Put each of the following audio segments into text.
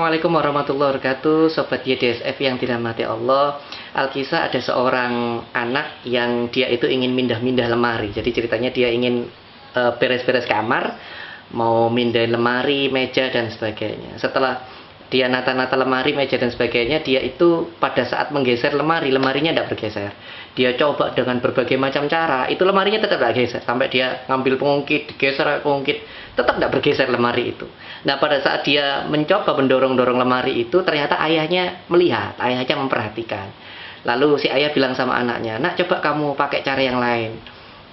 Assalamualaikum warahmatullahi wabarakatuh, Sobat YDSF yang dirahmati Allah. Alkisah ada seorang anak yang dia itu ingin mindah-mindah lemari. Jadi ceritanya dia ingin beres-beres kamar, mau mindahin lemari, meja dan sebagainya. Setelah dia nata-nata lemari, meja dan sebagainya, dia itu pada saat menggeser lemari, lemarinya tidak bergeser. Dia coba dengan berbagai macam cara, itu lemarinya tetap tidak geser. Sampai dia ngambil pengungkit, geser pengungkit, tetap tidak bergeser lemari itu. Nah, pada saat dia mencoba mendorong-dorong lemari itu, ternyata ayahnya melihat, ayahnya memperhatikan. Lalu si ayah bilang sama anaknya, "Nak, coba kamu pakai cara yang lain."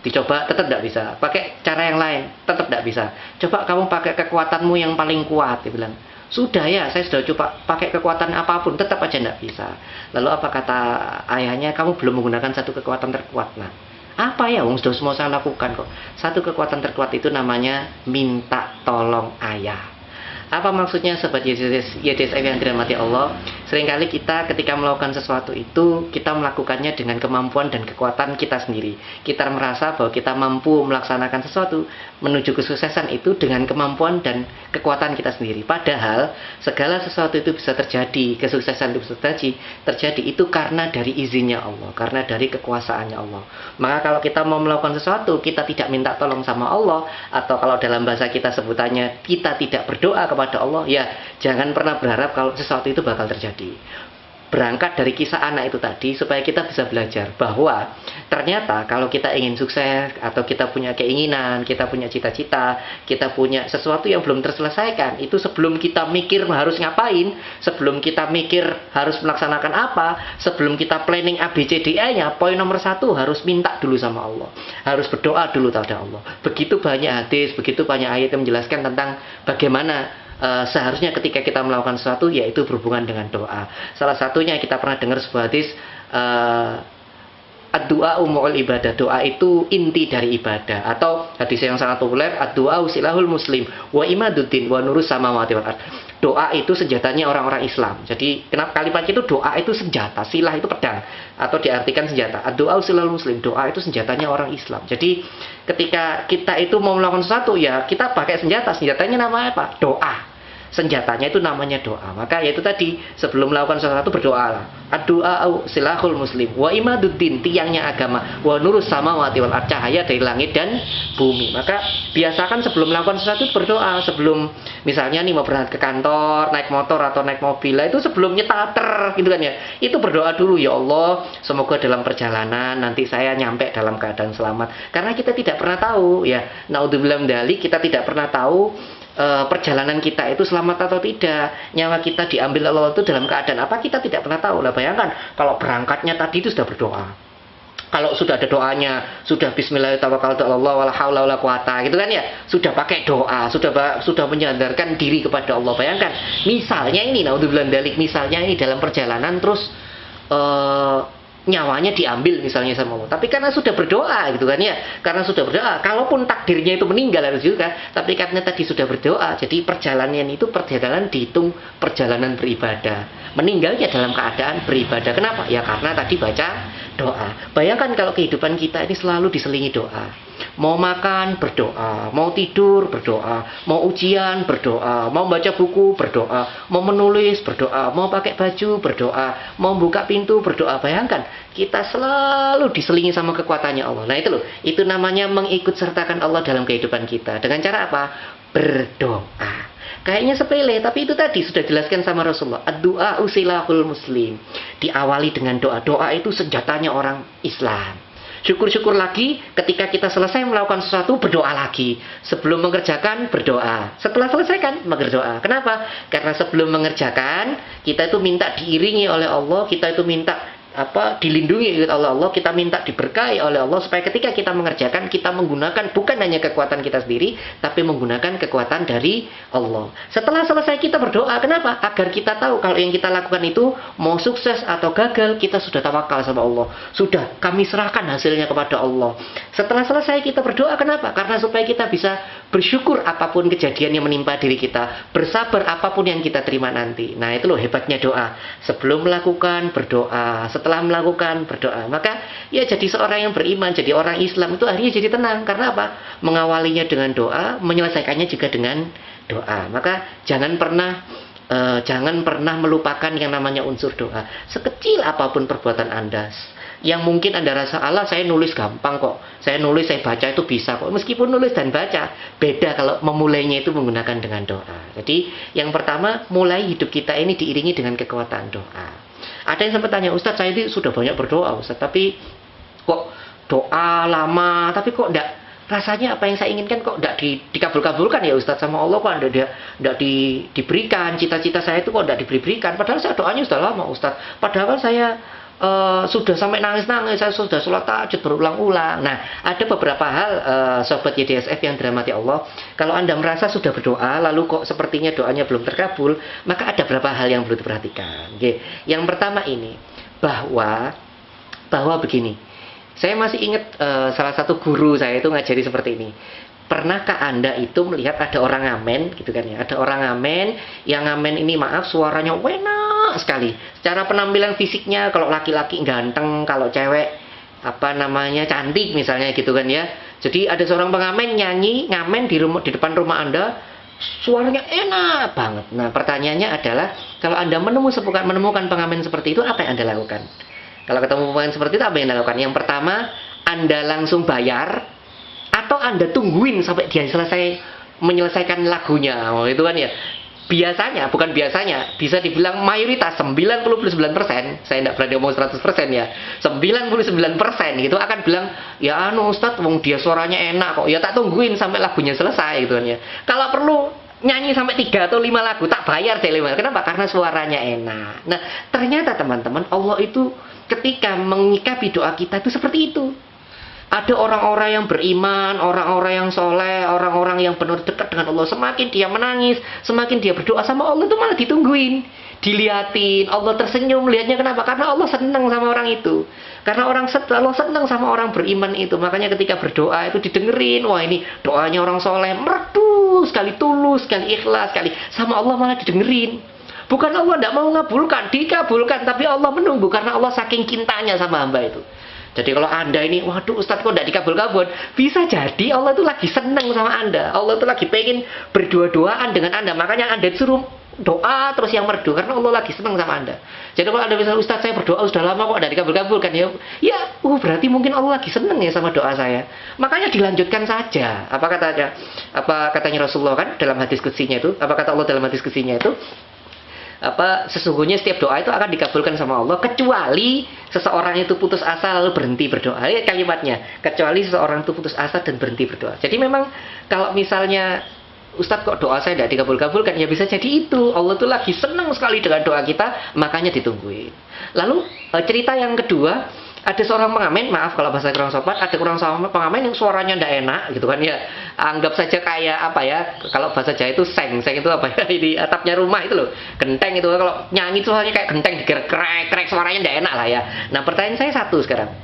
Dicoba, tetap tidak bisa. Pakai cara yang lain, tetap tidak bisa. Coba kamu pakai kekuatanmu yang paling kuat, dia bilang. Sudah ya, saya sudah coba pakai kekuatan apapun, tetap aja tidak bisa. Lalu apa kata ayahnya, "Kamu belum menggunakan satu kekuatan terkuat, nak." Apa ya, wong sudah semua saya lakukan kok. Satu kekuatan terkuat itu namanya minta tolong ayah. Apa maksudnya, Sobat YDSF yang dirahmati Allah? Seringkali kita ketika melakukan sesuatu itu, kita melakukannya dengan kemampuan dan kekuatan kita sendiri. Kita merasa bahwa kita mampu melaksanakan sesuatu menuju kesuksesan itu dengan kemampuan dan kekuatan kita sendiri. Padahal segala sesuatu itu bisa terjadi, kesuksesan itu bisa terjadi itu karena dari izinnya Allah, karena dari kekuasaannya Allah. Maka kalau kita mau melakukan sesuatu, kita tidak minta tolong sama Allah, atau kalau dalam bahasa kita sebutannya, kita tidak berdoa kepada Allah, ya jangan pernah berharap kalau sesuatu itu bakal terjadi. Berangkat dari kisah anak itu tadi, supaya kita bisa belajar bahwa ternyata kalau kita ingin sukses, atau kita punya keinginan, kita punya cita-cita, kita punya sesuatu yang belum terselesaikan, itu sebelum kita mikir harus ngapain, sebelum kita mikir harus melaksanakan apa, sebelum kita planning ABCDE-nya, poin nomor 1 harus minta dulu sama Allah, harus berdoa dulu kepada Allah. Begitu banyak hadis, begitu banyak ayat yang menjelaskan tentang bagaimana seharusnya ketika kita melakukan sesuatu, yaitu berhubungan dengan doa. Salah satunya kita pernah dengar sebuah hadis, ad-du'a umul ibadah, doa itu inti dari ibadah. Atau hadis yang sangat populer, ad-du'a silahul muslim wa imaduddin wa nurus samawati wal ard. Doa itu senjatanya orang-orang Islam. Jadi kenapa kalimat itu doa itu senjata, silah itu pedang, atau diartikan senjata. Ad-du'a silahul muslim, doa itu senjatanya orang Islam. Jadi ketika kita itu mau melakukan sesuatu, ya kita pakai senjata. Senjatanya namanya apa? Doa. Senjatanya itu namanya doa. Maka yaitu tadi, sebelum melakukan sesuatu berdoalah. Ad-du'a silahul muslim wa imaduddin, tiangnya agama, wa nurus samawati wal ard, cahaya dari langit dan bumi. Maka biasakan sebelum melakukan sesuatu berdoa. Sebelum misalnya nih mau berangkat ke kantor, naik motor atau naik mobil, itu sebelum nyetater gitu kan ya, itu berdoa dulu, ya Allah, semoga dalam perjalanan nanti saya nyampe dalam keadaan selamat. Karena kita tidak pernah tahu ya, naudzubillah min dzalik, kita tidak pernah tahu perjalanan kita itu selamat atau tidak, nyawa kita diambil Allah itu dalam keadaan apa, kita tidak pernah tahu. Lah bayangkan kalau berangkatnya tadi itu sudah berdoa, kalau sudah ada doanya, sudah bismillahirrahmanirrahim wala haula wala quwata gitu kan ya, sudah pakai doa, sudah menyandarkan diri kepada Allah. Bayangkan misalnya ini, naudzubillah min dzalik, misalnya ini dalam perjalanan terus nyawanya diambil misalnya sama Allah, tapi karena sudah berdoa gitu kan ya, karena sudah berdoa, kalaupun takdirnya itu meninggal harus juga, tapi karena tadi sudah berdoa, jadi perjalanan itu perjalanan dihitung perjalanan beribadah, meninggalnya dalam keadaan beribadah. Kenapa? Ya karena tadi baca doa. Bayangkan kalau kehidupan kita ini selalu diselingi doa. Mau makan berdoa, mau tidur berdoa, mau ujian berdoa, mau baca buku berdoa, mau menulis berdoa, mau pakai baju berdoa, mau buka pintu berdoa. Bayangkan kita selalu diselingi sama kekuatannya Allah. Nah itu loh, itu namanya mengikut sertakan Allah dalam kehidupan kita. Dengan cara apa? Berdoa. Kayaknya sepele, tapi itu tadi sudah dijelaskan sama Rasulullah. Ad-du'a silahul muslim. Diawali dengan doa. Doa itu senjatanya orang Islam. Syukur-syukur lagi ketika kita selesai melakukan sesuatu, berdoa lagi. Sebelum mengerjakan, berdoa. Setelah selesaikan, berdoa. Kenapa? Karena sebelum mengerjakan, kita itu minta diiringi oleh Allah, kita itu minta dilindungi oleh Allah, kita minta diberkahi oleh Allah, supaya ketika kita mengerjakan, kita menggunakan bukan hanya kekuatan kita sendiri, tapi menggunakan kekuatan dari Allah. Setelah selesai kita berdoa. Kenapa? Agar kita tahu kalau yang kita lakukan itu mau sukses atau gagal, kita sudah tawakal sama Allah, sudah kami serahkan hasilnya kepada Allah. Setelah selesai kita berdoa. Kenapa? Karena supaya kita bisa bersyukur apapun kejadian yang menimpa diri kita, bersabar apapun yang kita terima nanti. Nah itu loh hebatnya doa. Sebelum melakukan, berdoa. Setelah melakukan, berdoa. Maka ya jadi seorang yang beriman, jadi orang Islam itu akhirnya jadi tenang. Karena apa? Mengawalinya dengan doa, menyelesaikannya juga dengan doa. Maka jangan pernah jangan pernah melupakan yang namanya unsur doa. Sekecil apapun perbuatan Anda, yang mungkin Anda rasa, Allah saya nulis gampang kok, saya nulis, saya baca itu bisa kok. Meskipun nulis dan baca, beda kalau memulainya itu menggunakan dengan doa. Jadi yang pertama, mulai hidup kita ini diiringi dengan kekuatan doa. Ada yang sempat tanya, Ustadz saya itu sudah banyak berdoa Ustadz, tapi kok doa lama, tapi kok enggak, rasanya apa yang saya inginkan kok enggak dikabul-kabulkan ya Ustadz sama Allah, kok enggak diberikan, cita-cita saya itu kok enggak diberikan, padahal saya doanya sudah lama Ustadz, padahal saya sudah sampai nangis-nangis, saya sudah sholat tahajud berulang-ulang. Nah, ada beberapa hal sobat YDSF yang dirahmati Allah. Kalau Anda merasa sudah berdoa, lalu kok sepertinya doanya belum terkabul, maka ada beberapa hal yang perlu diperhatikan. Oke. Yang pertama ini, bahwa begini, saya masih ingat salah satu guru saya itu ngajari seperti ini. Pernahkah Anda itu melihat ada orang ngamen gitu kan ya? Ada orang ngamen, yang ngamen ini maaf suaranya enak sekali. Secara penampilan fisiknya kalau laki-laki ganteng, kalau cewek cantik misalnya gitu kan ya. Jadi ada seorang pengamen nyanyi ngamen di depan rumah Anda, suaranya enak banget. Nah, pertanyaannya adalah kalau Anda menemukan pengamen seperti itu, apa yang Anda lakukan? Kalau ketemu pengamen seperti itu, apa yang Anda lakukan? Yang pertama, Anda langsung bayar, atau Anda tungguin sampai dia menyelesaikan lagunya. Itu kan ya. Bukan biasanya, bisa dibilang mayoritas 99%, saya tidak berani ngomong 100% ya. 99% gitu akan bilang, "Ya Ustadz, wong dia suaranya enak kok. Ya tak tungguin sampai lagunya selesai," gitu kan ya. Kalau perlu nyanyi sampai 3 atau 5 lagu, tak bayar deh 5. Kenapa? Karena suaranya enak. Nah, ternyata teman-teman, Allah itu ketika mengikapi doa kita itu seperti itu. Ada orang-orang yang beriman, orang-orang yang soleh, orang-orang yang benar dekat dengan Allah. Semakin dia menangis, semakin dia berdoa sama Allah itu malah ditungguin, dilihatin. Allah tersenyum melihatnya. Kenapa? Karena Allah senang sama orang itu. Karena Allah senang sama orang beriman itu. Makanya ketika berdoa itu didengerin. Wah, ini doanya orang soleh, merdu sekali, tulus sekali, ikhlas sekali. Sama Allah malah didengerin. Bukan Allah tidak mau mengabulkan, dikabulkan. Tapi Allah menunggu karena Allah saking cintanya sama hamba itu. Jadi kalau Anda ini, waduh Ustadz kok tidak dikabul-kabul, bisa jadi Allah itu lagi seneng sama Anda. Allah itu lagi pengen berdua-duaan dengan Anda. Makanya Anda disuruh doa terus yang merdu, karena Allah lagi seneng sama Anda. Jadi kalau Anda misalnya, Ustadz saya berdoa sudah lama kok tidak dikabul-kabulkan, berarti mungkin Allah lagi seneng ya sama doa saya. Makanya dilanjutkan saja. Apa katanya Rasulullah kan dalam hadis qudsinya itu? Apa kata Allah dalam hadis qudsinya itu? Sesungguhnya setiap doa itu akan dikabulkan sama Allah, kecuali seseorang itu putus asa lalu berhenti berdoa. Lihat kalimatnya, kecuali seseorang itu putus asa dan berhenti berdoa. Jadi memang kalau misalnya Ustadz kok doa saya tidak dikabul-kabulkan, ya bisa jadi itu Allah tuh lagi senang sekali dengan doa kita, makanya ditungguin. Lalu cerita yang kedua, ada seorang pengamen, maaf kalau bahasa kurang sopan, ada pengamen yang suaranya tidak enak gitu kan ya. Anggap saja kayak kalau bahasa Jawa itu seng itu di atapnya rumah itu loh, genteng itu. Kalau nyanyi suaranya kayak genteng, digerek-gerek, suaranya tidak enak lah ya. Nah, pertanyaan saya satu sekarang,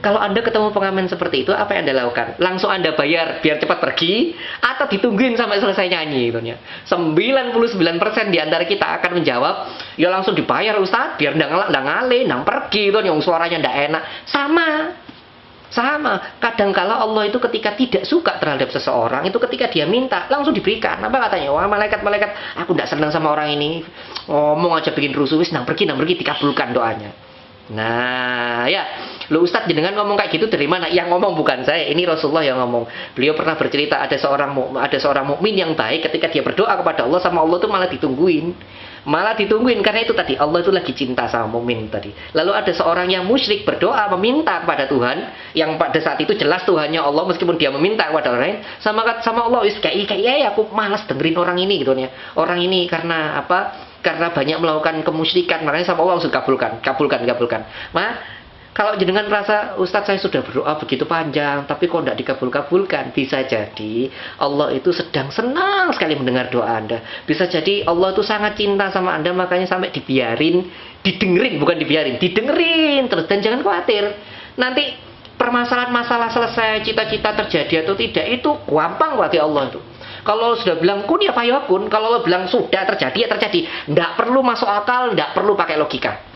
kalau Anda ketemu pengamen seperti itu, apa yang Anda lakukan? Langsung Anda bayar biar cepat pergi, atau ditungguin sampai selesai nyanyi gitu ya? 99% di antara kita akan menjawab, ya langsung dibayar Ustaz, biar nggak ngalih, nggak pergi gitu, yang suaranya nggak enak. Sama. Kadangkala Allah itu ketika tidak suka terhadap seseorang, itu ketika dia minta, langsung diberikan. Apa katanya? Wah, malaikat, aku tidak senang sama orang ini. Ngomong aja bikin rusuh, nang pergi, dikabulkan doanya. Nah, ya, lu Ustadz jenengan ngomong kayak gitu dari mana? Yang ngomong bukan saya, ini Rasulullah yang ngomong. Beliau pernah bercerita ada seorang mukmin yang baik, ketika dia berdoa kepada Allah, sama Allah tuh malah ditungguin karena itu tadi Allah itu lagi cinta sama mukmin tadi. Lalu ada seorang yang musyrik berdoa meminta kepada Tuhan, yang pada saat itu jelas Tuhannya Allah, meskipun dia meminta kepada orang lain, sama Allah aku malas dengerin orang ini gitu ya. Orang ini karena karena banyak melakukan kemusyrikan, makanya sama Allah langsung kabulkan. Kalau jenengan merasa, Ustadz saya sudah berdoa begitu panjang, tapi kok tidak dikabulkan, bisa jadi Allah itu sedang senang sekali mendengar doa Anda. Bisa jadi Allah itu sangat cinta sama Anda, makanya sampai didengerin terus. Dan jangan khawatir, nanti permasalahan masalah selesai, cita-cita terjadi atau tidak, itu gampang bagi Allah itu. Kalau sudah bilang kun ya fayakun, kalau Allah bilang sudah terjadi ya terjadi, tidak perlu masuk akal, tidak perlu pakai logika.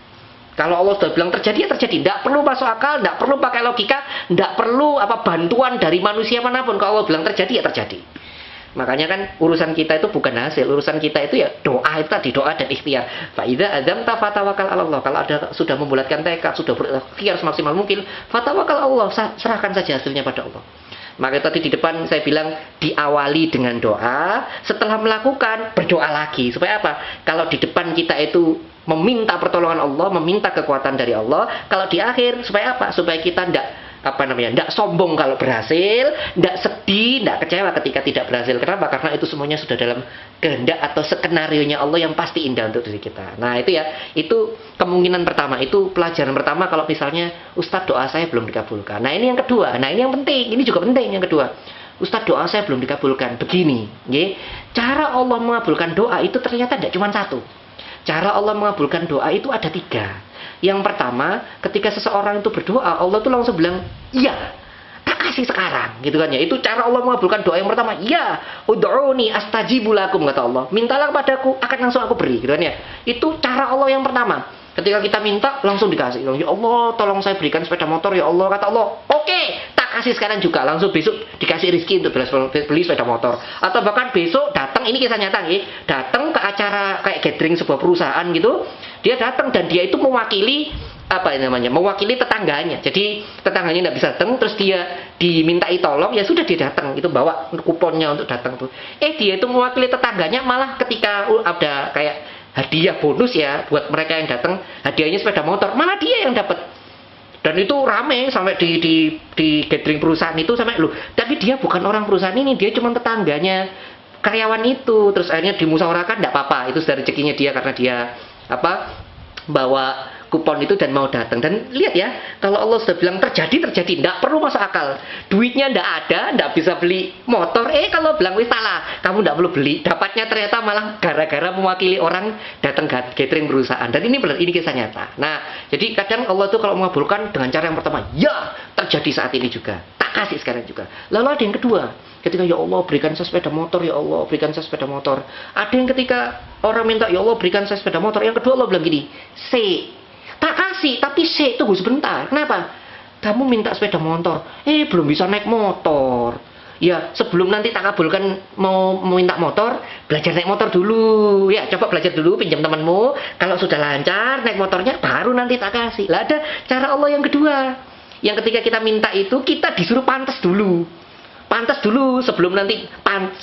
Kalau Allah sudah bilang terjadi ya terjadi, tidak perlu masuk akal, tidak perlu pakai logika, tidak perlu bantuan dari manusia manapun. Kalau Allah bilang terjadi ya terjadi. Makanya kan urusan kita itu bukan hasil, urusan kita itu ya doa, itu tadi doa dan ikhtiar. Fa idza adzamta fatawakal 'ala Allah. Kalau ada sudah membulatkan tekad, sudah berikhtiar semaksimal mungkin, fatawakal Allah, serahkan saja hasilnya pada Allah. Maka tadi di depan saya bilang diawali dengan doa, setelah melakukan berdoa lagi. Supaya apa? Kalau di depan kita itu meminta pertolongan Allah, meminta kekuatan dari Allah, kalau di akhir supaya apa? Supaya kita tidak sombong kalau berhasil, tidak sedih, tidak kecewa ketika tidak berhasil. Kenapa? Karena itu semuanya sudah dalam kehendak atau skenario-nya Allah yang pasti indah untuk diri kita. Nah itu ya, itu kemungkinan pertama, itu pelajaran pertama kalau misalnya Ustadz doa saya belum dikabulkan. Nah ini yang kedua, nah ini yang penting, ini juga penting yang kedua. Ustadz doa saya belum dikabulkan. Begini, cara Allah mengabulkan doa itu ternyata tidak cuma satu. Cara Allah mengabulkan doa itu ada 3. Yang pertama, ketika seseorang itu berdoa, Allah tuh langsung bilang, iya, tak kasih sekarang, gitu kan ya. Itu cara Allah mengabulkan doa yang pertama. Ya, ud'uni astajibu lakum, kata Allah. Mintalah kepadaku, akan langsung aku beri, gitu kan ya. Itu cara Allah yang pertama. Ketika kita minta, langsung dikasih. Ya Allah, tolong saya berikan sepeda motor, ya Allah. Kata Allah, oke, tak kasih sekarang juga. Langsung besok dikasih rezeki untuk beli sepeda motor. Atau bahkan besok datang, ini kisah nyata, datang ke acara kayak gathering sebuah perusahaan gitu. Dia datang dan dia itu mewakili mewakili tetangganya. Jadi tetangganya tidak bisa datang, terus dia dimintai tolong, ya sudah dia datang, itu bawa kuponnya untuk datang tuh. Dia itu mewakili tetangganya, malah ketika ada kayak hadiah bonus ya buat mereka yang datang, hadiahnya sepeda motor, malah dia yang dapat. Dan itu rame sampai di gathering perusahaan itu sampai tapi dia bukan orang perusahaan ini, dia cuma tetangganya karyawan itu. Terus akhirnya dimusyawarahkan, tidak apa-apa, itu sudah rezekinya dia karena dia bawa kupon itu dan mau datang. Dan lihat ya, kalau Allah sudah bilang terjadi, tidak perlu masuk akal. Duitnya tidak ada, tidak bisa beli motor. Kalau bilang wis salah, kamu tidak perlu beli. Dapatnya ternyata malah gara-gara mewakili orang datang gathering perusahaan. Dan ini benar, ini kisah nyata. Nah, jadi kadang Allah tuh kalau mengabulkan dengan cara yang pertama, ya terjadi saat ini juga, tak kasih sekarang juga. Lalu ada yang kedua, ketika ya Allah berikan saya sepeda motor, ya Allah berikan saya sepeda motor. Ada yang ketika orang minta ya Allah berikan saya sepeda motor, yang kedua Allah bilang gini, tak kasih, tapi tunggu sebentar. Kenapa? Kamu minta sepeda motor, belum bisa naik motor. Ya, sebelum nanti tak kabulkan mau minta motor, belajar naik motor dulu. Ya, coba belajar dulu, pinjam temanmu. Kalau sudah lancar naik motornya, baru nanti tak kasih. Lah ada cara Allah yang kedua. Yang ketika kita minta itu, kita disuruh pantas dulu. Pantas dulu sebelum nanti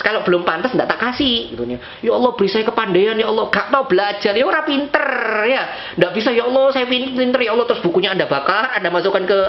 kalau belum pantas tidak tak kasih gitu. Ya Allah beri saya kepandaian, ya Allah gak tahu belajar, ya orang pinter ya, tidak bisa ya Allah saya pinter, ya Allah terus bukunya Anda bakar, Anda masukkan ke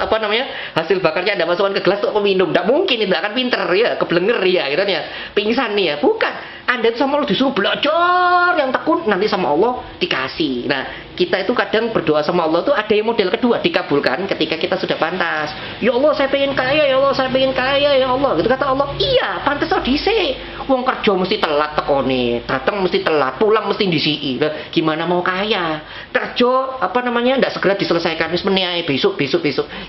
hasil bakarnya Anda masukkan ke gelas untuk minum, tidak mungkin, tidak akan pinter ya, keblenger ya gitu ya, pingsan nih ya, bukan. Anda itu sama Allah disuruh belajar yang tekun, nanti sama Allah dikasih. Nah, kita itu kadang berdoa sama Allah tuh ada yang model kedua, dikabulkan ketika kita sudah pantas. Ya Allah saya pengen kaya, ya Allah saya pengen kaya, ya Allah. Gitu kata Allah, iya pantas tau dhisik. Wong kerja mesti telat tekone, datang mesti telat, pulang mesti disiki. Gimana mau kaya? Kerja ndak segera diselesaikan, wis meneh ae besok.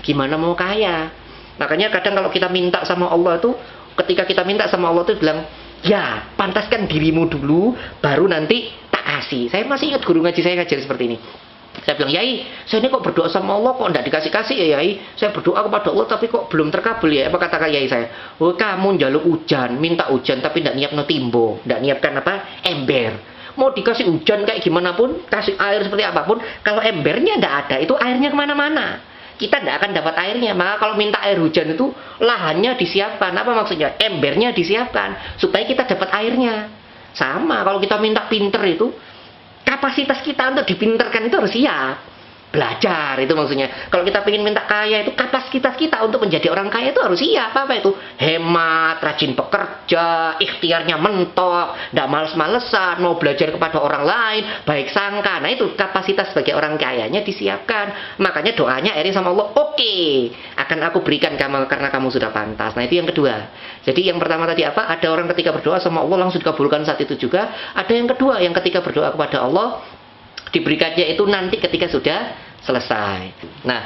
Gimana mau kaya? Makanya kadang kalau kita minta sama Allah itu, ketika kita minta sama Allah itu bilang, ya pantaskan dirimu dulu, baru nanti tak kasih. Saya masih ingat guru ngaji saya ngajar seperti ini. Saya bilang, Yai, saya ini kok berdoa sama Allah kok tidak dikasih-kasih ya Yai. Saya berdoa kepada Allah tapi kok belum terkabul ya. Apa kata Yai saya? Kamu njaluk hujan, minta hujan tapi tidak nyiapno timbo, tidak nyiapkan ember. Mau dikasih hujan kayak gimana pun, kasih air seperti apapun, kalau embernya tidak ada, itu airnya kemana-mana. Kita tidak akan dapat airnya. Maka kalau minta air hujan itu lahannya disiapkan. Apa maksudnya? Embernya disiapkan supaya kita dapat airnya. Sama kalau kita minta pinter itu, kapasitas kita untuk dipinterkan itu harus siap. Belajar itu maksudnya. Kalau kita ingin minta kaya itu, kapasitas kita untuk menjadi orang kaya itu harus siap. Apa itu? Hemat, rajin bekerja, ikhtiarnya mentok, tidak males-malesan, mau belajar kepada orang lain, baik sangka. Nah itu kapasitas sebagai orang kayanya disiapkan. Makanya doanya akhirnya sama Allah, oke, akan aku berikan kamu karena kamu sudah pantas. Nah itu yang kedua. Jadi yang pertama tadi apa? Ada orang ketika berdoa sama Allah langsung dikabulkan saat itu juga. Ada yang kedua, yang ketika berdoa kepada Allah diberikannya itu nanti ketika sudah selesai. Nah,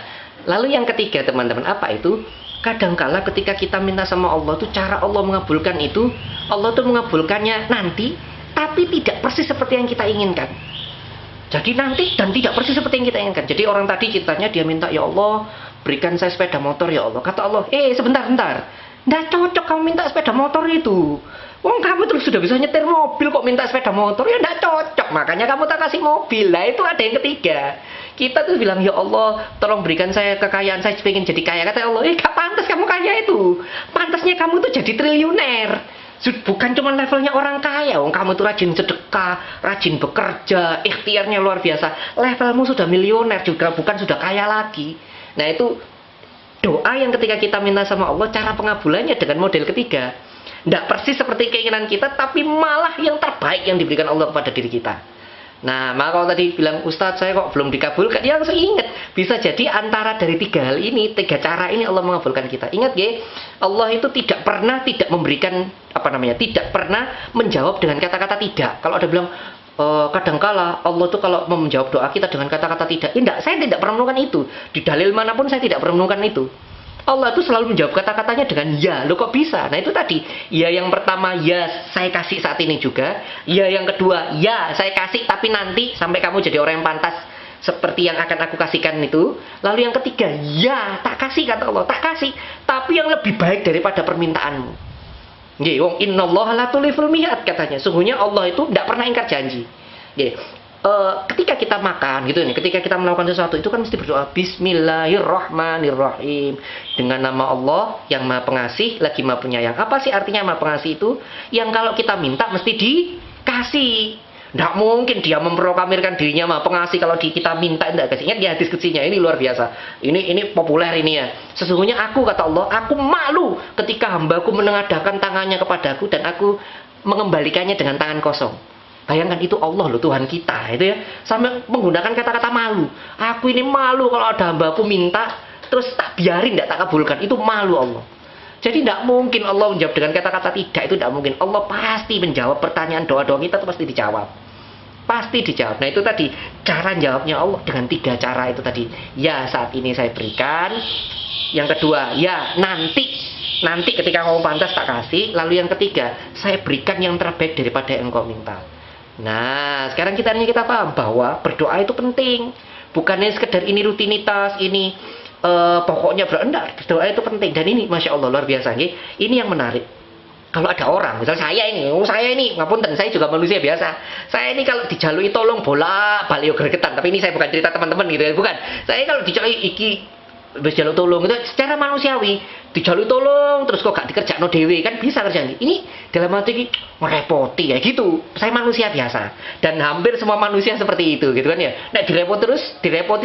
lalu yang ketiga teman-teman, apa itu? Kadangkala ketika kita minta sama Allah tuh cara Allah mengabulkan itu, Allah tuh mengabulkannya nanti, tapi tidak persis seperti yang kita inginkan. Jadi nanti dan tidak persis seperti yang kita inginkan. Jadi orang tadi ceritanya dia minta, ya Allah berikan saya sepeda motor ya Allah. Kata Allah, sebentar. Nggak cocok kamu minta sepeda motor itu. Wong kamu terus sudah bisa nyetir mobil kok minta sepeda motor, ya enggak cocok. Makanya kamu tak kasih mobil. Nah itu ada yang ketiga. Kita tuh bilang, ya Allah, tolong berikan saya kekayaan, saya pengen jadi kaya. Kata Allah, gak pantas kamu kaya itu. Pantasnya kamu tuh jadi triliuner. Bukan cuma levelnya orang kaya. Wong kamu tuh rajin sedekah, rajin bekerja, ikhtiarnya luar biasa. Levelmu sudah milioner juga, bukan sudah kaya lagi. Nah itu doa yang ketika kita minta sama Allah, cara pengabulannya dengan model ketiga. Tidak persis seperti keinginan kita, tapi malah yang terbaik yang diberikan Allah kepada diri kita. Nah, maka kalau tadi bilang, Ustadz saya kok belum dikabulkan, ya langsung ingat. Bisa jadi antara dari tiga hal ini, tiga cara ini Allah mengabulkan kita. Ingat ya, Allah itu tidak pernah tidak memberikan, tidak pernah menjawab dengan kata-kata tidak. Kalau ada bilang, kadangkala Allah tuh kalau menjawab doa kita dengan kata-kata tidak, ya saya tidak pernah menemukan itu. Di dalil manapun saya tidak pernah menemukan itu. Allah itu selalu menjawab kata-katanya dengan ya. Loh kok bisa? Nah itu tadi, ya yang pertama, ya saya kasih saat ini juga. Ya yang kedua, ya saya kasih tapi nanti sampai kamu jadi orang yang pantas seperti yang akan aku kasihkan itu. Lalu yang ketiga, ya tak kasih, kata Allah, tak kasih tapi yang lebih baik daripada permintaanmu. Nggih, wong innallaha la tuliful mi'ad katanya. Sungguhnya Allah itu tidak pernah ingkar janji. Nggih. Ketika kita makan gitu nih, ketika kita melakukan sesuatu itu kan mesti berdoa Bismillahirrahmanirrahim dengan nama Allah yang Maha Pengasih lagi Maha Penyayang. Apa sih artinya Maha Pengasih itu? Yang kalau kita minta mesti dikasih. Tidak mungkin dia memproklamirkan dirinya Maha Pengasih kalau kita minta tidak kasih. Ingat ya diskusinya ini luar biasa. Ini populer ini ya. Sesungguhnya aku, kata Allah, aku malu ketika hambaku menengadahkan tangannya kepadaku dan aku mengembalikannya dengan tangan kosong. Bayangkan itu Allah loh, Tuhan kita itu ya, sampai menggunakan kata-kata malu. Aku ini malu kalau ada hambaku minta terus tak biarin, tidak tak kabulkan. Itu malu Allah. Jadi tidak mungkin Allah menjawab dengan kata-kata tidak, itu tidak mungkin. Allah pasti menjawab pertanyaan doa-doa kita, itu pasti dijawab. Pasti dijawab. Nah itu tadi cara jawabnya Allah dengan tiga cara itu tadi. Ya saat ini saya berikan. Yang kedua, ya nanti ketika kamu pantas tak kasih. Lalu yang ketiga, saya berikan yang terbaik daripada yang engkau minta. Nah, sekarang kita paham bahwa berdoa itu penting. Bukannya sekedar ini rutinitas, ini pokoknya enggak, doa itu penting. Dan ini Masya Allah luar biasa. Ini yang menarik. Kalau ada orang, misal saya ini, ngapunten, saya juga manusia biasa. Saya ini kalau dijalui tolong bola balik gregetan. Tapi ini saya bukan cerita teman-teman gitu ya, bukan. Saya kalau dijalui jaluk tolong itu secara manusiawi, dijaluk tolong terus kok gak dikerjakno dhewe kan bisa kerjaan. Ini dalam hati ini merepoti ya gitu. Saya manusia biasa dan hampir semua manusia seperti itu gitu kan ya. Nek direpoti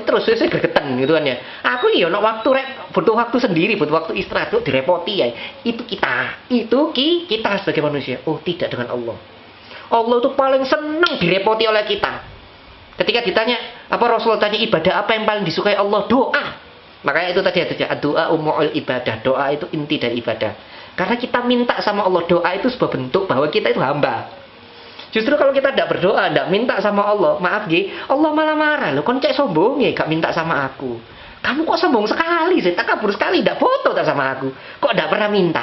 terus saya gregetan gitu kan ya. Aku iya ono waktu butuh waktu sendiri, butuh waktu istirahat tuh direpoti ya. Itu kita sebagai manusia. Oh, tidak dengan Allah. Allah tuh paling senang direpoti oleh kita. Ketika ditanya, apa Rasulullah tanya ibadah apa yang paling disukai Allah? Doa. Makanya itu tadi ada doa umul ibadah. Doa itu inti dari ibadah. Karena kita minta sama Allah. Doa itu sebuah bentuk bahwa kita itu hamba. Justru kalau kita tidak berdoa, tidak minta sama Allah, maaf Allah malah marah. Loh kon cek sombong ya, gak minta sama aku. Kamu kok sombong sekali, saya takabur sekali, tidak foto tak sama aku. Kok tidak pernah minta?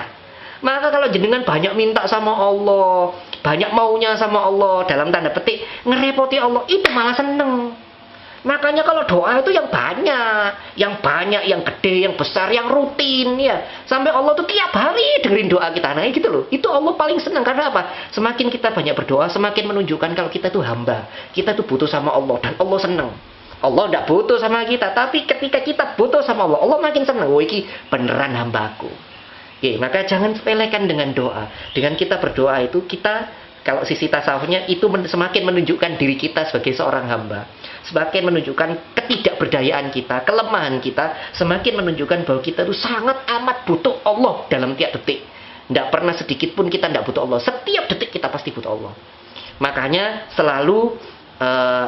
Maka kalau jenengan banyak minta sama Allah, banyak maunya sama Allah, dalam tanda petik ngerepoti Allah, itu malah seneng. Makanya kalau doa itu yang banyak, yang gede, yang besar, yang rutin ya. Sampai Allah tuh tiap hari dengerin doa kita. Nah gitu loh. Itu Allah paling senang. Karena apa? Semakin kita banyak berdoa, semakin menunjukkan kalau kita tuh hamba. Kita tuh butuh sama Allah dan Allah senang. Allah tidak butuh sama kita, tapi ketika kita butuh sama Allah, Allah makin senang. Oh iki beneran hambaku. Oke, maka jangan sepelekan dengan doa. Dengan kita berdoa itu kita, kalau sisi tasawufnya itu semakin menunjukkan diri kita sebagai seorang hamba. Semakin menunjukkan ketidakberdayaan kita, kelemahan kita, semakin menunjukkan bahwa kita itu sangat amat butuh Allah dalam tiap detik. Tidak pernah sedikit pun kita tidak butuh Allah. Setiap detik kita pasti butuh Allah. Makanya selalu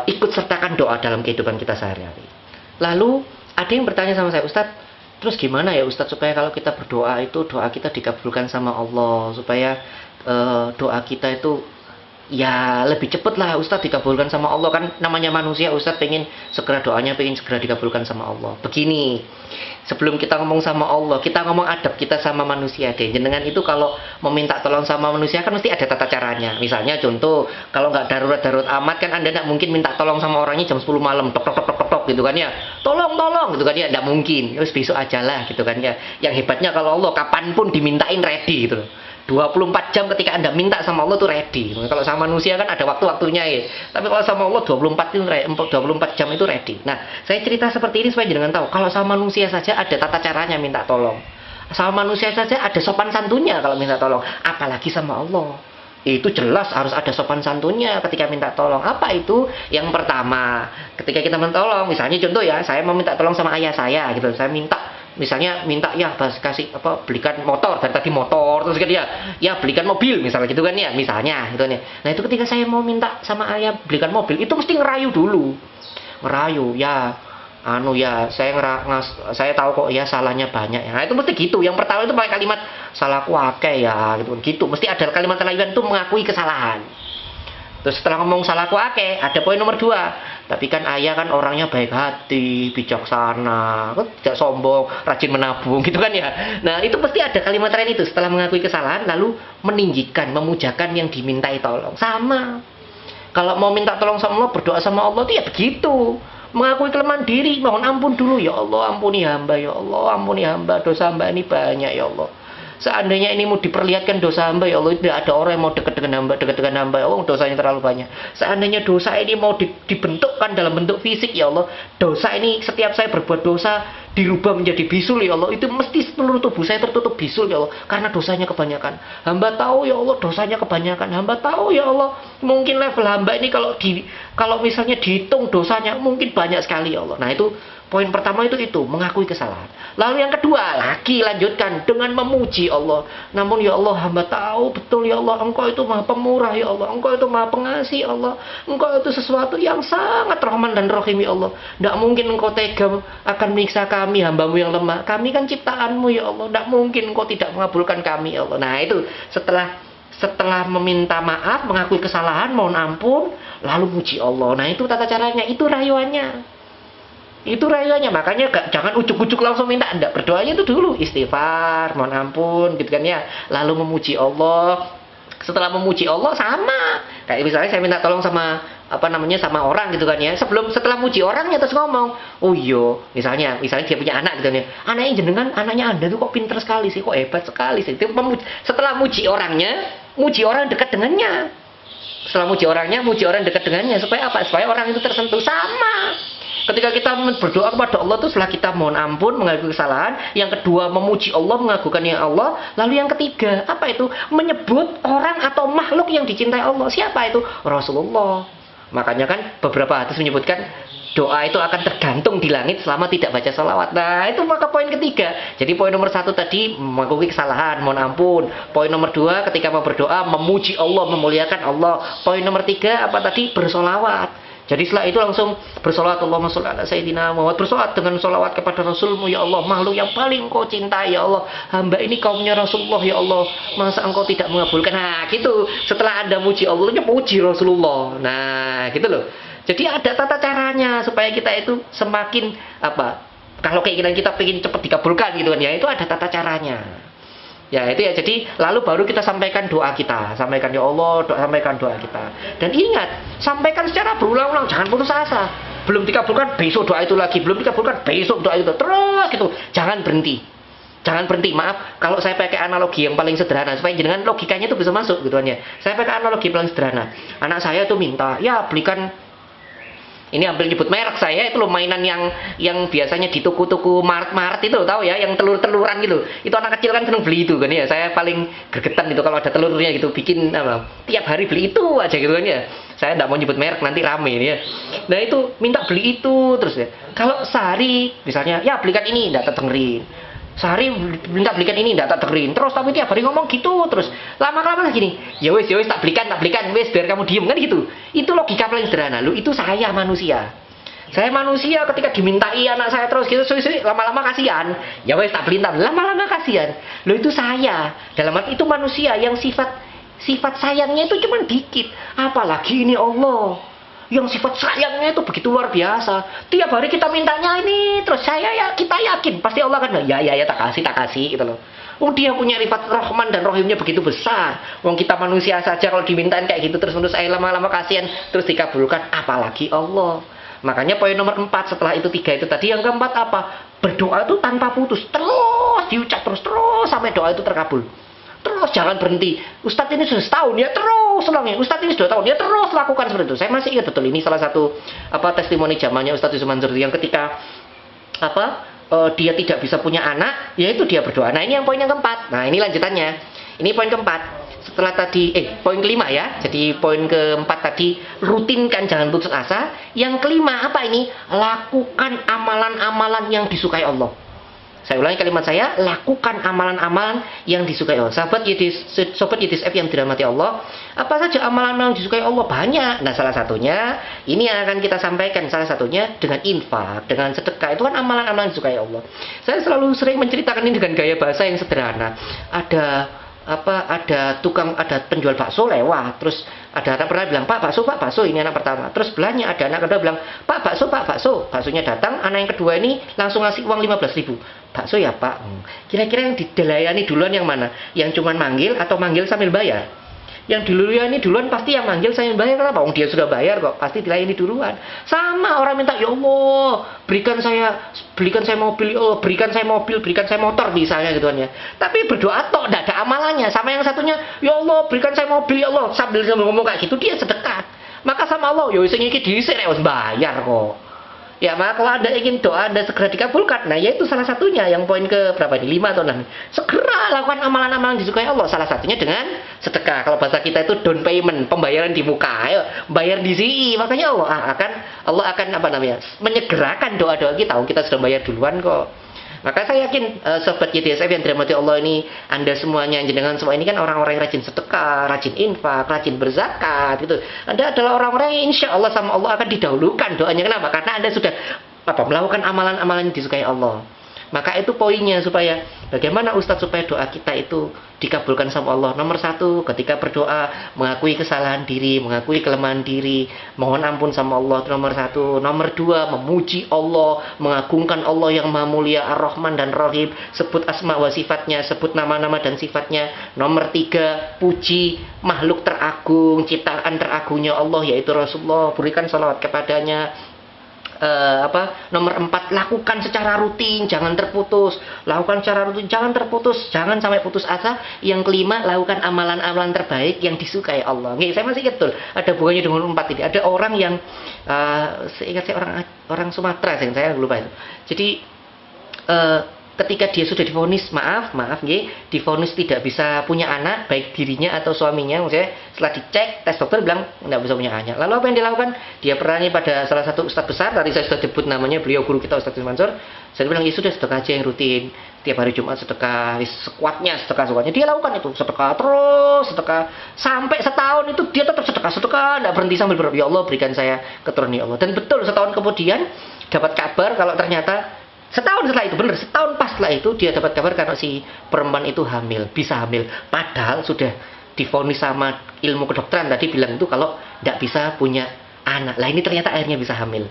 ikut sertakan doa dalam kehidupan kita sehari-hari. Lalu ada yang bertanya sama saya, Ustadz, terus gimana ya Ustadz supaya kalau kita berdoa itu doa kita dikabulkan sama Allah, supaya doa kita itu ya lebih cepat lah Ustadz dikabulkan sama Allah. Kan namanya manusia, Ustadz pengen segera doanya, pengen segera dikabulkan sama Allah. Begini, sebelum kita ngomong sama Allah, kita ngomong adab kita sama manusia deh. Jenengan itu kalau meminta tolong sama manusia kan mesti ada tata caranya. Misalnya contoh, kalau nggak darurat amat kan Anda nggak mungkin minta tolong sama orangnya jam 10 malam tok gitu kan ya. Tolong gitu kan ya, nggak mungkin. Terus besok aja lah gitu kan ya. Yang hebatnya kalau Allah kapanpun dimintain ready gitu. 24 jam ketika Anda minta sama Allah tuh ready. Kalau sama manusia kan ada waktu-waktunya ya. Tapi kalau sama Allah 24 jam itu ready. Nah, saya cerita seperti ini supaya jenengan tahu, kalau sama manusia saja ada tata caranya minta tolong. Sama manusia saja ada sopan santunnya kalau minta tolong, apalagi sama Allah. Itu jelas harus ada sopan santunnya ketika minta tolong. Apa itu? Yang pertama, ketika kita minta tolong, misalnya contoh ya, saya mau minta tolong sama ayah saya gitu. Saya minta ya kasih belikan motor, dari tadi motor, terus dia ya belikan mobil misalnya gitu kan ya, misalnya gitu nih. Nah, itu ketika saya mau minta sama ayah belikan mobil, itu mesti ngerayu dulu. Ngerayu ya, saya tahu kok ya salahnya banyak ya. Nah, itu mesti gitu. Yang pertama itu pakai kalimat salahku akeh ya gitu. Mesti ada kalimat rayuan itu mengakui kesalahan. Terus setelah ngomong salahku akeh, ada poin nomor 2. Tapi kan ayah kan orangnya baik hati, bijaksana, tidak sombong, rajin menabung gitu kan ya. Nah, itu pasti ada kalimat lain itu setelah mengakui kesalahan lalu meninggikan, memujakan yang dimintai tolong. Sama. Kalau mau minta tolong sama Allah, berdoa sama Allah itu ya begitu. Mengakui kelemahan diri, mohon ampun dulu, ya Allah ampuni hamba, ya Allah ampuni hamba, dosa hamba ini banyak ya Allah. Seandainya ini mau diperlihatkan dosa hamba, ya Allah, tidak ada orang yang mau dekat dengan hamba, ya Allah, dosanya terlalu banyak. Seandainya dosa ini mau dibentukkan dalam bentuk fisik, ya Allah, dosa ini setiap saya berbuat dosa dirubah menjadi bisul, ya Allah, itu mesti seluruh tubuh saya tertutup bisul, ya Allah, karena dosanya kebanyakan. Hamba tahu, ya Allah, dosanya kebanyakan. Hamba tahu, ya Allah, mungkin level hamba ini kalau misalnya dihitung dosanya mungkin banyak sekali, ya Allah. Nah, itu poin pertama itu mengakui kesalahan. Lalu yang kedua lagi lanjutkan dengan memuji Allah. Namun ya Allah, hamba tahu betul ya Allah, Engkau itu Maha Pemurah ya Allah, Engkau itu Maha Pengasih ya Allah, Engkau itu sesuatu yang sangat Rahman dan Rahim ya Allah. Tidak mungkin Engkau tega akan menyiksa kami hambamu yang lemah. Kami kan ciptaanmu ya Allah. Tidak mungkin Engkau tidak mengabulkan kami ya Allah. Nah, itu setelah meminta maaf, mengakui kesalahan, mohon ampun, lalu muji Allah. Nah, itu tata caranya, itu rayuannya. Itu rayuannya, makanya jangan ujuk-ujuk langsung minta. Enggak, berdoanya itu dulu istighfar, mohon ampun gitu kan ya. Lalu memuji Allah. Setelah memuji Allah sama. Kayak misalnya saya minta tolong sama sama orang gitu kan ya. Setelah muji orangnya terus ngomong, "Oh iya, misalnya dia punya anak gitu kan ya. Anaknya Anda tuh kok pinter sekali sih, kok hebat sekali sih." Setelah muji orangnya, muji orang dekat dengannya. Setelah muji orangnya, muji orang dekat dengannya supaya apa? Supaya orang itu tersentuh. Sama. Ketika kita berdoa kepada Allah itu setelah kita mohon ampun, mengakui kesalahan, yang kedua memuji Allah, mengagungkannya Allah, lalu yang ketiga apa itu? Menyebut orang atau makhluk yang dicintai Allah. Siapa itu? Rasulullah. Makanya kan beberapa hadis menyebutkan doa itu akan tergantung di langit selama tidak baca salawat. Nah, itu maka poin ketiga. Jadi poin nomor 1 tadi mengakui kesalahan, mohon ampun. Poin nomor 2 ketika mau berdoa memuji Allah, memuliakan Allah. Poin nomor 3 apa tadi? Bersolawat. Jadi setelah itu langsung bersolawat, Allahumma sholli ala sayyidina Muhammad, bersolawat dengan solawat kepada Rasulmu ya Allah, makhluk yang paling Engkau cintai ya Allah, hamba ini kaumnya Rasulullah ya Allah, masa Engkau tidak mengabulkan. Nah gitu, setelah Anda muji Allah, puji Rasulullah. Nah gitu loh. Jadi ada tata caranya supaya kita itu semakin kalau keinginan kita pengen cepat dikabulkan gitu kan ya, itu ada tata caranya. Ya itu ya, jadi lalu baru kita sampaikan doa kita, sampaikan ya Allah, sampaikan doa kita. Dan ingat, sampaikan secara berulang-ulang, jangan putus asa. Belum dikabulkan, besok doa itu lagi, belum dikabulkan, besok doa itu, terus gitu. Jangan berhenti. Maaf, kalau saya pakai analogi yang paling sederhana supaya jenengan logikanya itu bisa masuk gitu kan ya. Saya pakai analogi paling sederhana. Anak saya tuh minta, ya belikan, ini hampir nyebut merek saya, itu loh mainan yang biasanya di toko-toko Mart itu tahu ya, yang telur-teluran gitu. Itu anak kecil kan seneng beli itu kan ya. Saya paling gregetan gitu kalau ada telurnya gitu, bikin tiap hari beli itu aja gitu kan ya. Saya tidak mau nyebut merek nanti rame ini ya. Nah itu minta beli itu terus ya. Kalau sehari misalnya ya belikan ini, tidak terdengerin. Sehari minta belikan ini, tidak tak dengerin. Terus tapi tiap hari ngomong gitu terus. Lama-lama lagi nih, ya wes tak belikan, wes biar kamu diem kan gitu. Itu logika paling sederhana. Lu itu saya manusia. Saya manusia ketika dimintai anak saya terus gitu, lama-lama kasihan. Ya wes tak belikan, lama-lama kasihan. Lu itu saya. Dalam arti itu manusia yang sifat sayangnya itu cuma dikit. Apalagi ini Allah. Yang sifat sayangnya itu begitu luar biasa. Tiap hari kita mintanya ini, terus kita yakin pasti Allah kan ya tak kasih gitu loh. Dia punya sifat Rahman dan Rahimnya begitu besar. Kita manusia saja kalau dimintain kayak gitu terus lama-lama kasihan terus dikabulkan, apalagi Allah. Makanya poin nomor 4 setelah itu 3 itu tadi, yang keempat apa? Berdoa itu tanpa putus, terus diucap terus sampai doa itu terkabul. Terus jangan berhenti. Ustadz ini sudah setahun ya terus ulangi. Ustadz ini sudah tahun ya terus lakukan seperti itu. Saya masih ingat betul ini salah satu testimoni zamannya Ustadz Yusuf Mansur yang ketika dia tidak bisa punya anak, yaitu dia berdoa. Nah ini yang poin yang keempat. Nah ini lanjutannya. Ini poin keempat. Setelah tadi, poin kelima ya. Jadi poin keempat tadi, rutinkan, jangan putus asa. Yang kelima apa ini? Lakukan amalan-amalan yang disukai Allah. Saya ulangi kalimat saya, lakukan amalan-amalan yang disukai Allah. Sobat Yidis F yang dirahmati Allah, apa saja amalan-amalan yang disukai Allah? Banyak. Nah salah satunya, ini yang akan kita sampaikan. Salah satunya dengan infak, dengan sedekah. Itu kan amalan-amalan yang disukai Allah. Saya selalu sering menceritakan ini dengan gaya bahasa yang sederhana. Ada penjual bakso lewat, terus ada anak pernah bilang, Pak bakso, ini anak pertama. Terus belanja ada anak kedua bilang, Pak bakso, baksonya datang, anak yang kedua ini langsung ngasih uang 15.000. Bakso ya Pak. Kira-kira yang dilayani duluan yang mana? Yang cuma manggil atau manggil sambil bayar? Yang dilayani duluan pasti yang manggil sambil bayar. Kenapa? Dia sudah bayar kok, pasti dilayani duluan. Sama orang minta, ya Allah, belikan saya mobil, berikan saya motor misalnya gitu kan ya. Tapi berdoa tok, tidak ada amalannya. Sama yang satunya, ya Allah, berikan saya mobil, ya Allah, sambil ngomong kayak gitu dia sedekah. Maka sama Allah, ya sing iki dhisik nek wis bayar kok. Ya, maka kalau Anda ingin doa Anda segera dikabulkan, nah yaitu salah satunya yang poin ke berapa ini? 5 atau 6. Segera lakukan amalan-amalan disukai Allah. Salah satunya dengan sedekah. Kalau bahasa kita itu down payment, pembayaran di muka. Ayo, bayar di sini. Makanya Allah akan menyegerakan doa-doa kita. Kita sudah bayar duluan kok. Maka saya yakin sobat YDSF yang dirahmati Allah ini, Anda semuanya, jenengan semua ini kan orang-orang yang rajin sedekah, rajin infak, rajin berzakat gitu. Anda adalah orang-orang yang insya Allah sama Allah akan didahulukan doanya. Kenapa? Karena Anda sudah melakukan amalan-amalan yang disukai Allah. Maka itu poinnya, supaya bagaimana Ustadz supaya doa kita itu dikabulkan sama Allah. Nomor 1, ketika berdoa mengakui kesalahan diri, mengakui kelemahan diri, mohon ampun sama Allah, nomor 1. Nomor 2, memuji Allah, mengagungkan Allah yang Maha Mulia, Ar-Rahman dan Rahim, sebut asma wa sifatnya, sebut nama-nama dan sifatnya. Nomor 3, puji makhluk teragung, ciptaan teragungnya Allah yaitu Rasulullah, berikan salawat kepadanya. Nomor 4, lakukan secara rutin, jangan terputus. Lakukan secara rutin, jangan terputus, jangan sampai putus asa. Yang kelima, lakukan amalan-amalan terbaik yang disukai Allah. Saya masih ingat betul, ada bukannya dengan 4 ini. Ada orang yang seingat saya orang Sumatera, saya lupa itu. Jadi ketika dia sudah divonis divonis tidak bisa punya anak, baik dirinya atau suaminya, maksudnya setelah dicek tes dokter bilang tidak bisa punya anak. Lalu apa yang dilakukan? Dia berani pada salah satu ustadz besar, tadi saya sudah sebut namanya, beliau guru kita Ustadz Mansur. Saya bilang, ya sudah, sedekah aja yang rutin, tiap hari Jumat sedekah, sekuatnya dia lakukan itu, sedekah terus, sedekah sampai setahun itu dia tetap sedekah, tidak berhenti sambil berdoa, ya Allah berikan saya keturunan ya Allah. Dan betul, setahun kemudian dapat kabar kalau ternyata setahun pas setelah itu dia dapat kabar kalau si perempuan itu bisa hamil. Padahal sudah divonis sama ilmu kedokteran tadi bilang itu kalau tidak bisa punya anak. Lah ini ternyata akhirnya bisa hamil.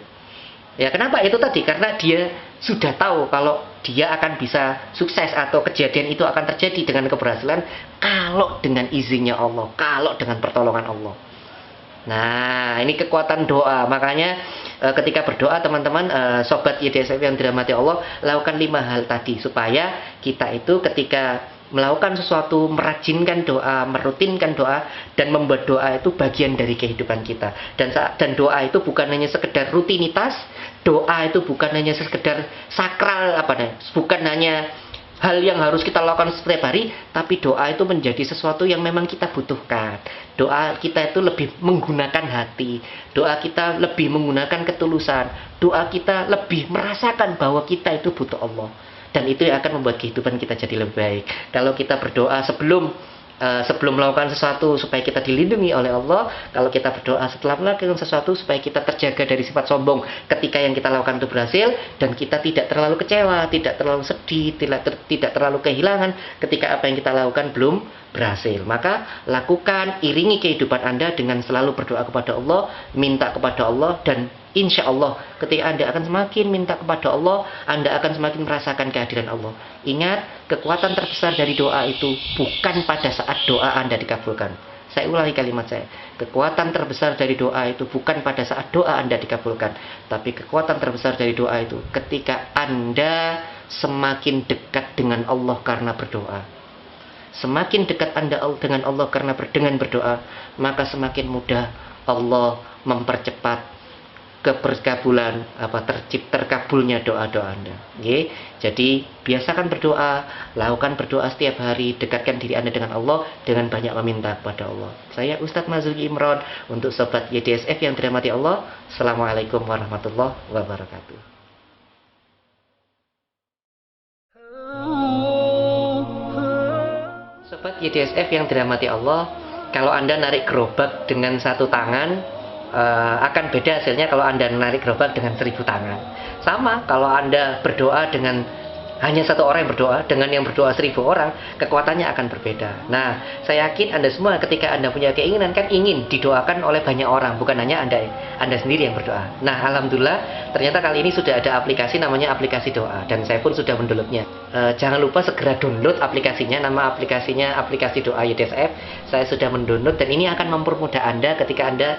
Ya kenapa? Itu tadi karena dia sudah tahu kalau dia akan bisa sukses atau kejadian itu akan terjadi dengan keberhasilan kalau dengan izinnya Allah, kalau dengan pertolongan Allah. Nah, ini kekuatan doa. Makanya ketika berdoa teman-teman, sobat YDSF yang dirahmati Allah, lakukan 5 hal tadi supaya kita itu ketika melakukan sesuatu, merajinkan doa, merutinkan doa, dan membuat doa itu bagian dari kehidupan kita. Dan doa itu bukan hanya sekedar rutinitas, doa itu bukan hanya sekedar sakral, bukan hanya hal yang harus kita lakukan setiap hari, tapi doa itu menjadi sesuatu yang memang kita butuhkan. Doa kita itu lebih menggunakan hati, doa kita lebih menggunakan ketulusan, doa kita lebih merasakan bahwa kita itu butuh Allah. Dan itu yang akan membuat kehidupan kita jadi lebih baik. Kalau kita berdoa sebelum melakukan sesuatu supaya kita dilindungi oleh Allah, kalau kita berdoa setelah melakukan sesuatu supaya kita terjaga dari sifat sombong ketika yang kita lakukan itu berhasil, dan kita tidak terlalu kecewa, tidak terlalu sedih, tidak terlalu kehilangan ketika apa yang kita lakukan belum berhasil. Maka lakukan, iringi kehidupan Anda dengan selalu berdoa kepada Allah, minta kepada Allah, dan insya Allah ketika Anda akan semakin minta kepada Allah, Anda akan semakin merasakan kehadiran Allah. Ingat, kekuatan terbesar dari doa itu bukan pada saat doa Anda dikabulkan. Saya ulangi kalimat saya, kekuatan terbesar dari doa itu bukan pada saat doa Anda dikabulkan, tapi kekuatan terbesar dari doa itu ketika Anda semakin dekat dengan Allah karena berdoa. Semakin dekat Anda dengan Allah karena dengan berdoa, maka semakin mudah Allah mempercepat keberkabulan terkabulnya doa-doa Anda. Oke? Jadi biasakan berdoa, lakukan berdoa setiap hari, dekatkan diri Anda dengan Allah dengan banyak meminta kepada Allah. Saya Ustadz Mazuli Imron untuk sobat YDSF yang dirahmati Allah. Assalamualaikum warahmatullahi wabarakatuh. Sobat YDSF yang dirahmati Allah, kalau Anda narik gerobak dengan satu tangan, akan beda hasilnya kalau Anda menarik gerobak dengan 1000 tangan. Sama kalau Anda berdoa dengan hanya satu orang yang berdoa, dengan yang berdoa 1000 orang, kekuatannya akan berbeda. Nah, saya yakin Anda semua ketika Anda punya keinginan, kan ingin didoakan oleh banyak orang, bukan hanya Anda sendiri yang berdoa. Nah, alhamdulillah ternyata kali ini sudah ada aplikasi namanya aplikasi doa, dan saya pun sudah mendownloadnya. Jangan lupa segera download aplikasinya. Nama aplikasinya aplikasi doa YDSF. Saya sudah mendownload, dan ini akan mempermudah Anda ketika Anda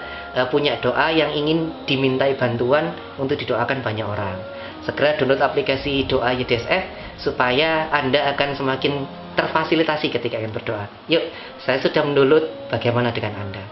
punya doa yang ingin dimintai bantuan untuk didoakan banyak orang. Segera download aplikasi doa YDSF supaya Anda akan semakin terfasilitasi ketika ingin berdoa. Yuk, saya sudah mendownload, bagaimana dengan Anda?